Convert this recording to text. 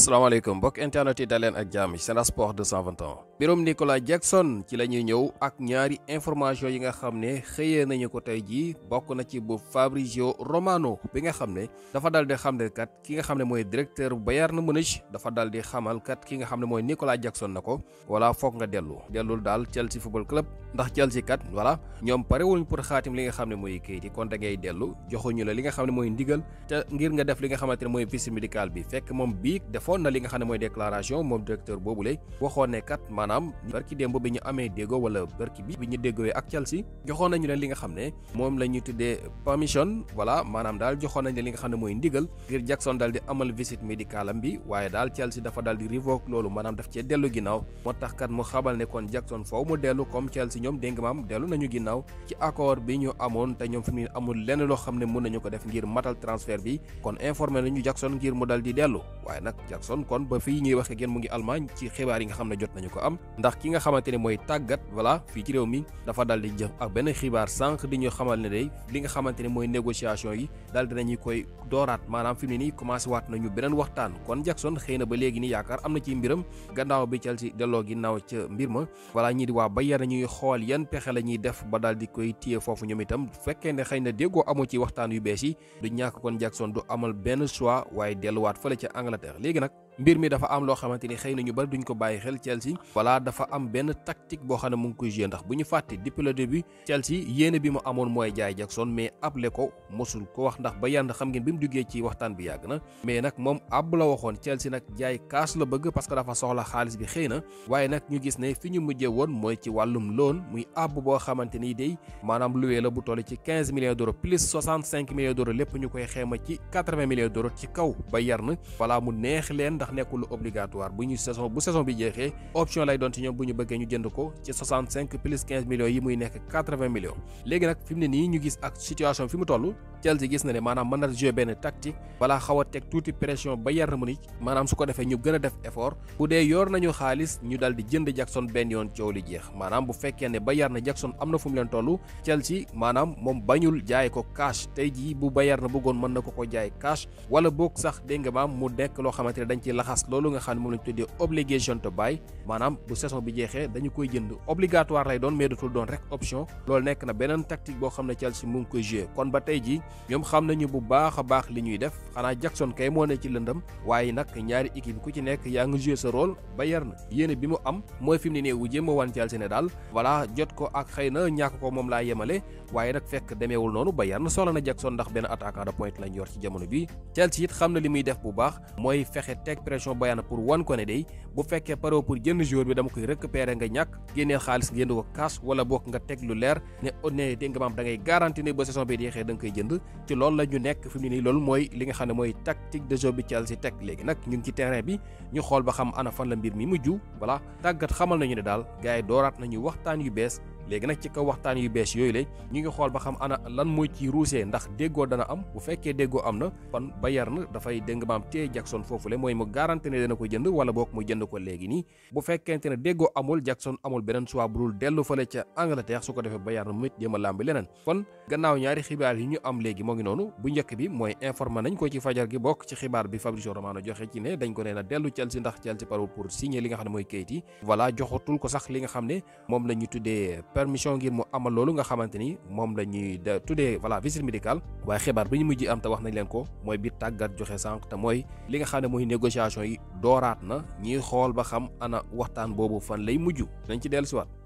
asalaamaaleykum mbokk internet yi daleen ak jàmm ci Sen Sport 221 mbirum Nicolas Jackson ci la ñuy ñëw ak ñaari information yi nga xam ne xëyee nañu ko tey jii bokk na ci bu Fabrizio Romano bi nga xam ne dafa dal di xam ne kat ki nga xam ne mooy directeur Bayern Munich dafa dal di xamal kat ki nga xam ne mooy Nicolas Jackson na ko voilà foog nga dellul daal Chelsea football club ndax Chelsea kat voilà ñoom parewuñ pour xaatim li nga xam ne mooy kayit yi kon da ngay dellu joxuñu la li nga xam ne mooy ndigal te ngir nga def li nga xamante ne mooy visite médicale bi fekk moom bii defoon na li nga xam ne mooy déclaration moom directeur boobule waxoon ne kat maanaam barki démb bi ñu amee déggoo wala barki bi ñu déggooee ak Chelsea joxoon nañu leen li nga xam ne moom la ñuy tuddee permission voilà maanaam daal joxoon nañu leen li nga xam ne mooy ndigal ngir Jackson daal di amal visite médicale am bi waaye daal Chelsea dafa daal di révoque loolu maanaam daf cee dellu ginnaaw moo tax kat mu xamal ne kon Jackson foofu mu dellu comme Chelsea ñoom dégg nga maam dellu nañu ginnaaw ci accord bi ñu amoon te ñoom fi mu amul lenn loo xam ne mën nañu ko def ngir matal transfert bi kon informé nañu Jackson ngir mu dal di dellu waaye nag Jackson kon ba fii ñuy wax ak yéen mu ngi Allemagne ci xibaar yi nga xam ne jot nañu ko am ndax ki nga xamante ne mooy tàggat voilà fii ci réew mi dafa dal di jëf ak benn xibaar sànq di ñu xamal ne day li nga xamante ne mooy négociation yi daal dinañu koy dooraat maanaam fi mu ne nii commencé waat nañu beneen waxtaan kon Jackson xëy na ba léegi ni yaakaar am na ci mbiram gannaaw bi Chelsea delloo ginnaaw ca mbir ma voilà ñii di waa Bayern ñuy xool yan pexe la ñuy def ba daal di koy téye foofu ñoom itam fekkee ne xëy na déggoo amu ci waxtaan yu bees yi du ñàkk kon Jackson du amal benn choix waaye delluwaat fële ca Angleterre léegi nag mbir mi dafa am loo xamante ni xëy na ñu bari duñ ko bàyyi xel Chelsea voilà dafa am benn tactique boo xam ne mu ngi koy jouer ndax bu ñu fàtte depuis le début Chelsea yéene bi mu amoon mooy jaay Jackson mais able ko mosul ko wax ndax ba yànd xam ngeen bi mu duggee ci waxtaan bi yàgg na mais nag moom ab la waxoon Chelsea nag jaay cash la bëgg parce que dafa soxla xaalis bi xëy na waaye nag ñu gis ne fi ñu mujjee woon mooy ci wàllum loan muy ab boo xamante ni day maanaam loué la bu toll ci 15 millions d'euros plus 65 millions d'euros lépp ñu koy xeema ci 80 millions d'euros ci kaw Bayern voilà mu neex leen ndax nekkul lu obligatoire bu saison bi jeexee option lay doon ci ñoom bu ñu bëggee ñu jënd ko ci 65 plus 15 millions yi muy nekk 80 millions léegi nag fi mu ne nii ñu gis ak situation fi mu toll Chelsea gis na ne maanaam mën na jouer benn tactique balaa xaw a teg tuuti pression Bayern Munich maanaam su ko defee ñu gën a def effort bu dee yor nañu xaalis ñu dal di jënd Jackson benn yoon coow li jeex maanaam bu fekkee ne Bayern Jackson am na fu mu leen toll Chelsea maanaam moom bañul jaay ko cash tey jii bu Bayern bëggoon mën na ko jaay cash wala boog sax dégg nga maam mu nekk loo xamante ne dañ ci laxas loolu nga xam ne moom lañ tuddee obligation to buy maanaam bu saison bi jeexee dañu koy jënd obligatoire lay doon mais dutul doon rek option loolu nekk na beneen tactique boo xam ne Chelsea mu ngi koy jouer kon ba tey jii ñoom xam nañu bu baax a baax li ñuy def xanaa Jackson kay moo ne ci lëndëm waaye nag ñaari équipe ku ci nekk yaa ngi jouer sa rôle Bayern yéene bi mu am mooy fi mu ne nii wu jéem a wan Chelsea ne daal voilà jot ko ak xëy na ñàkk ko moom laa yemale waaye nag fekk demeewul noonu Bayern soxla na Jackson ndax benn attaquant de pointe lañ yor ci jamono bi Chelsea it xam na li muy def bu baax mooy fexe teg pression Bayern pour wan ko ne day bu fekkee pare pour jënd joueur bi dama koy récupérer nga ñàkk génneel xaalis nga jënd ko cash wala bokk nga teg lu leer ne dégg nga maam da ngay garanti ne ba saison bi jeexee da nga koy jënd ci loolu la ñu nekk fi mu ne nii loolu mooy li nga xam ne mooy tactique de jeu bi Chelsea teg léegi nag ñu ngi ci terrain bi ñu xool ba xam ana fan la mbir mi mujj voilà tàggat xamal nañu ne daal gars yi dooraat nañu waxtaan yu bees léegi nag ci kaw waxtaan yu bees yooyu la ñu ngi xool ba xam ana lan mooy ci ruusee ndax déggoo dana am bu fekkee déggoo am na kon Bayern dafay dégg nga maam téye Jackson foofu le mooy mu garanti ne dana ko jënd wala boog mu jënd ko léegi nii bu fekkente ne déggoo amul Jackson amul beneen choix bu dul dellu fële ca Angleterre su ko defee Bayern mu it jéem a làmbi leneen kon gannaaw ñaari xibaar yi ñu am léegi moo ngi noonu bu njëkk bi mooy informé nañ ko ci fajar gi bokk ci xibaar bi Fabrizio Romano joxe ci ne dañ ko nee na dellu Chelsea ndax Chelsea parul pour signer li nga xam ne mooy kayit yi voilà joxatul ko sax li nga xam ne moom la ñu tuddee permission ngir mu amal loolu nga xamante ni moom la ñuy tuddee voilà visite médicale waaye xibaar bi ñu mujj am te wax nañ leen ko mooy biir tàggat joxe sànq te mooy li nga xam ne mooy négociation yi dooraat na ñuy xool ba xam ana waxtaan boobu fan lay mujj nañ ci dellusiwaat